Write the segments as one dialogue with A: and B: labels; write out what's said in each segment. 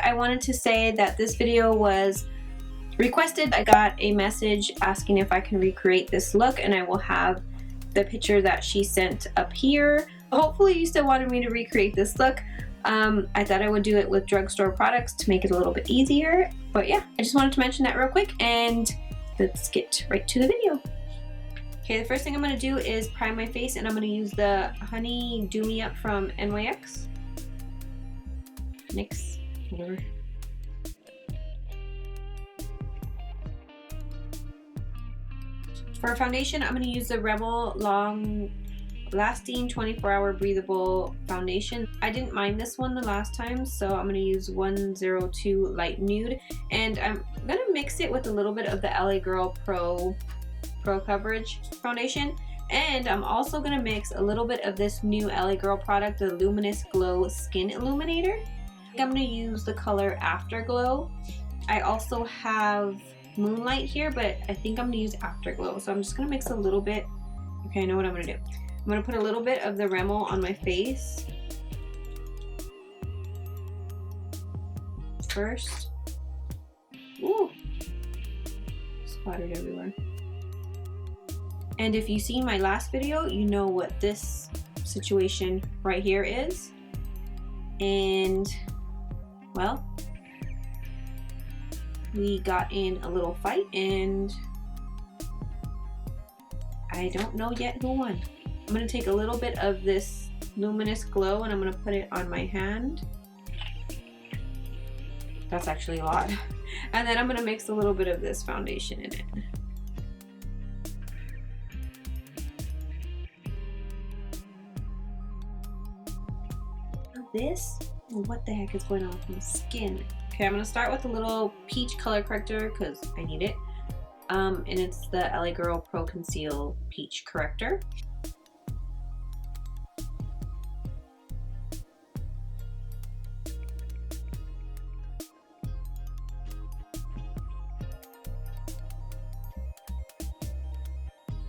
A: I wanted to say that this video was requested. I got a message asking if I can recreate this look, and I will have the picture that she sent up here. Hopefully you still wanted me to recreate this look. I thought I would do it with drugstore products to make it a little bit easier. But yeah, I just wanted to mention that real quick, and let's get right to the video. Okay, the first thing I'm going to do is prime my face, and I'm going to use the Honey Do Me Up from NYX. NYX, whatever. For foundation, I'm going to use the Rimmel Long Lasting 24-Hour Breathable Foundation. I didn't mind this one the last time, so I'm going to use 102 Light Nude. And I'm going to mix it with a little bit of the LA Girl Pro Coverage Foundation. And I'm also going to mix a little bit of this new LA Girl product, the Luminous Glow Skin Illuminator. I'm going to use the color Afterglow. I also have Moonlight here, but I think I'm going to use Afterglow. So I'm just going to mix a little bit. Okay, I know what I'm going to do. I'm going to put a little bit of the Rimmel on my face first. Ooh, splattered everywhere. And if you've seen my last video, you know what this situation right here is. And well, we got in a little fight, and I don't know yet who won. I'm going to take a little bit of this Luminous Glow, and I'm going to put it on my hand. That's actually a lot. And then I'm going to mix a little bit of this foundation in it. This? What the heck is going on with my skin? Okay, I'm going to start with a little peach color corrector because I need it. And it's the LA Girl Pro Conceal Peach Corrector.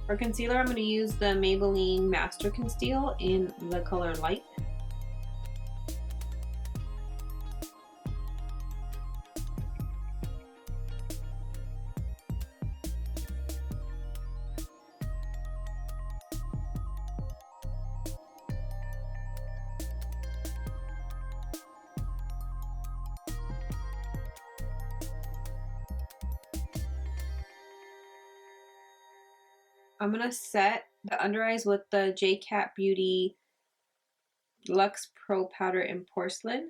A: For concealer, I'm going to use the Maybelline Master Conceal in the color Light. I'm going to set the under eyes with the J-Cat Beauty Luxe Pro Powder in Porcelain.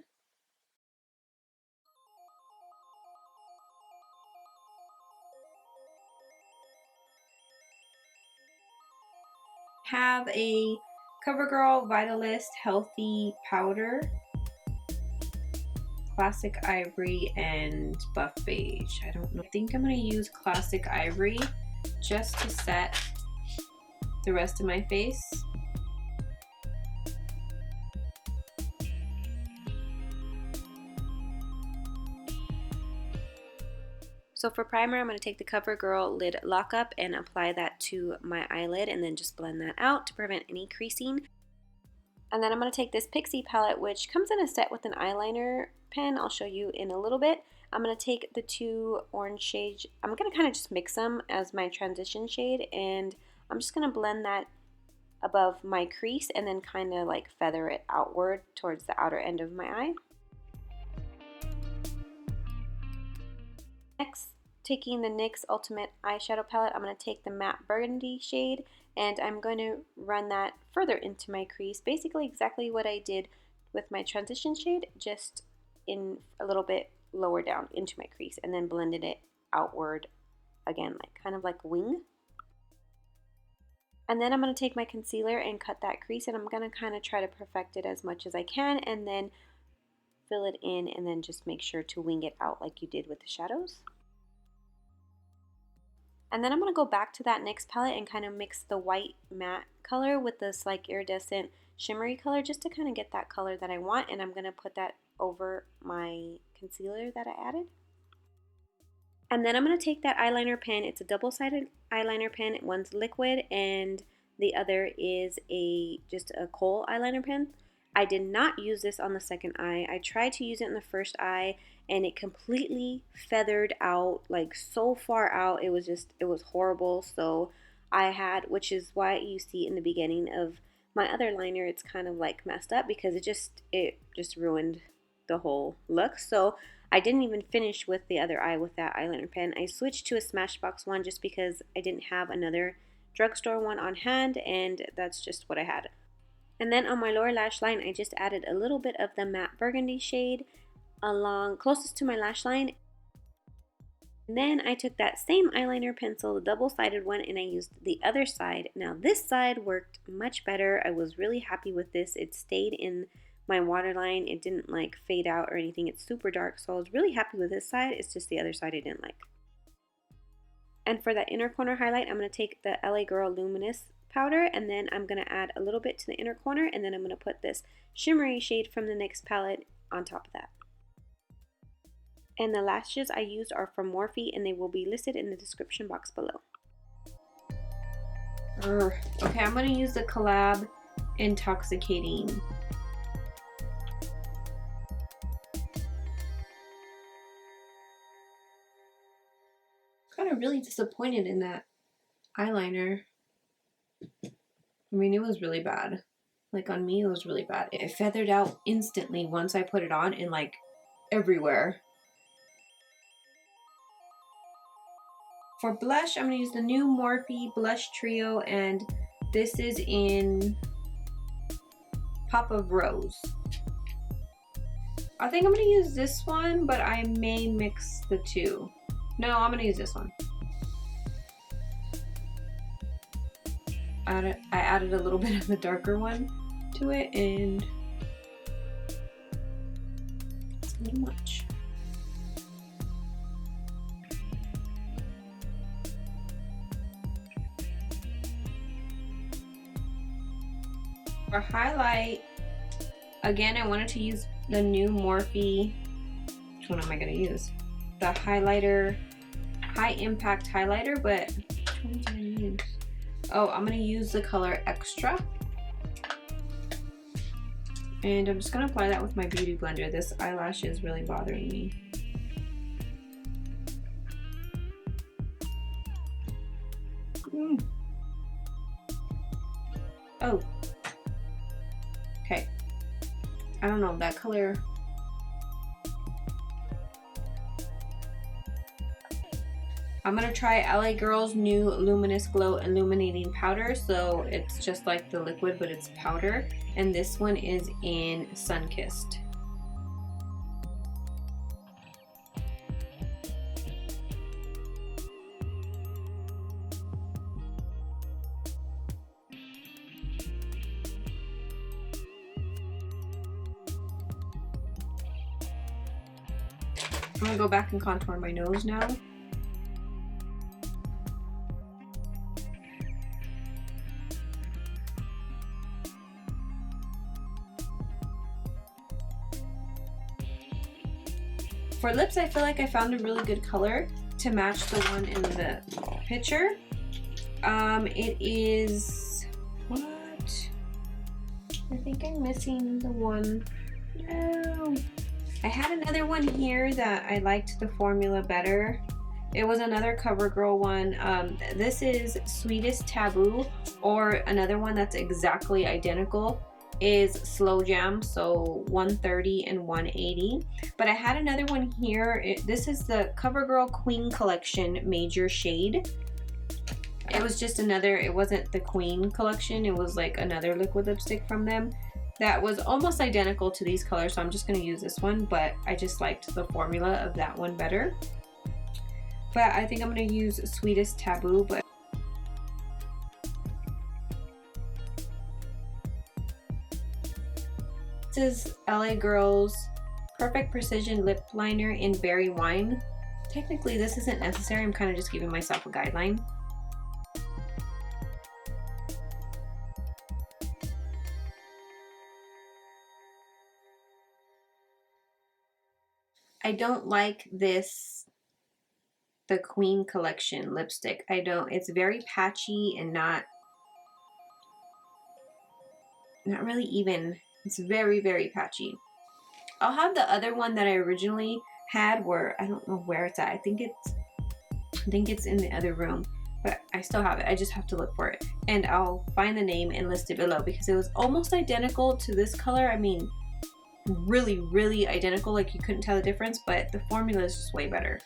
A: Have a CoverGirl Vitalist Healthy Powder, Classic Ivory, and Buff Beige. I don't know. I think I'm going to use Classic Ivory just to set the rest of my face. So for primer, I'm going to take the CoverGirl Lid Lockup and apply that to my eyelid, and then just blend that out to prevent any creasing. And then I'm going to take this Pixi palette, which comes in a set with an eyeliner pen. I'll show you in a little bit. I'm going to take the two orange shades. I'm going to kind of just mix them as my transition shade, and I'm just going to blend that above my crease and then kind of like feather it outward towards the outer end of my eye. Next, taking the NYX Ultimate Eyeshadow Palette, I'm going to take the Matte Burgundy shade, and I'm going to run that further into my crease. Basically exactly what I did with my transition shade, just in a little bit lower down into my crease, and then blended it outward again, like kind of like a wing. And then I'm going to take my concealer and cut that crease, and I'm going to kind of try to perfect it as much as I can, and then fill it in, and then just make sure to wing it out like you did with the shadows. And then I'm going to go back to that NYX palette and kind of mix the white matte color with this like iridescent shimmery color, just to kind of get that color that I want, and I'm going to put that over my concealer that I added. And then I'm going to take that eyeliner pen. It's a double-sided eyeliner pen. One's liquid and the other is just a kohl eyeliner pen. I did not use this on the second eye. I tried to use it in the first eye,
B: and it completely feathered out, like so far out. It was horrible. So I had, which is why you see in the beginning of my other liner, it's kind of like messed up because it just ruined the whole look. So I didn't even finish with the other eye with that eyeliner pen. I switched to a Smashbox one just because I didn't have another drugstore one on hand, and that's just what I had. And then on my lower lash line, I just added a little bit of the matte burgundy shade along closest to my lash line. And then I took that same eyeliner pencil, the double-sided one, and I used the other side. Now this side worked much better. I was really happy with this. It stayed in my waterline. It didn't like fade out or anything. It's super dark, so I was really happy with this side. It's just the other side I didn't like. And for that inner corner highlight, I'm going to take the LA Girl Luminous powder, and then I'm going to add a little bit to the inner corner, and then I'm going to put this shimmery shade from the NYX palette on top of that. And the lashes I used are from Morphe, and they will be listed in the description box below.
A: Okay, I'm going to use the Collab Intoxicating. Kind of really disappointed in that eyeliner. I mean, it was really bad. Like on me, it was really bad. It feathered out instantly once I put it on and like everywhere. For blush, I'm going to use the new Morphe Blush Trio, and this is in Pop of Rose. I think I'm going to use this one, but I may mix the two. No, I'm going to use this one. I added a little bit of the darker one to it, and it's a little much. For highlight, again, I wanted to use the new Morphe. Which one am I going to use? The highlighter, high impact highlighter, but which one did I use? Oh, I'm going to use the color Extra. And I'm just going to apply that with my beauty blender. This eyelash is really bothering me. Oh. Okay. I don't know, that color. I'm gonna try LA Girl's new Luminous Glow Illuminating Powder. So it's just like the liquid, but it's powder. And this one is in Sunkissed. I'm gonna go back and contour my nose now. For lips, I feel like I found a really good color to match the one in the picture. It is, what? I think I'm missing the one. No. I had another one here that I liked the formula better. It was another CoverGirl one. This is Sweetest Taboo, or another one that's exactly identical is Slow Jam, so 130 and 180. But I had another one here. This is the CoverGirl Queen Collection Major Shade. It was just another, it wasn't the Queen collection, it was like another liquid lipstick from them that was almost identical to these colors, so I'm just going to use this one, but I just liked the formula of that one better. But I think I'm going to use Sweetest Taboo. But this is LA Girl's Perfect Precision Lip Liner in Berry Wine. Technically this isn't necessary, I'm kind of just giving myself a guideline. I don't like this, the Queen Collection lipstick. I don't, it's very patchy and not really even. It's very, very patchy. I'll have the other one that I originally had where I don't know where it's at. I think it's in the other room, but I still have it. I just have to look for it, and I'll find the name and list it below because it was almost identical to this color. I mean, really, really identical. Like you couldn't tell the difference, but the formula is just way better.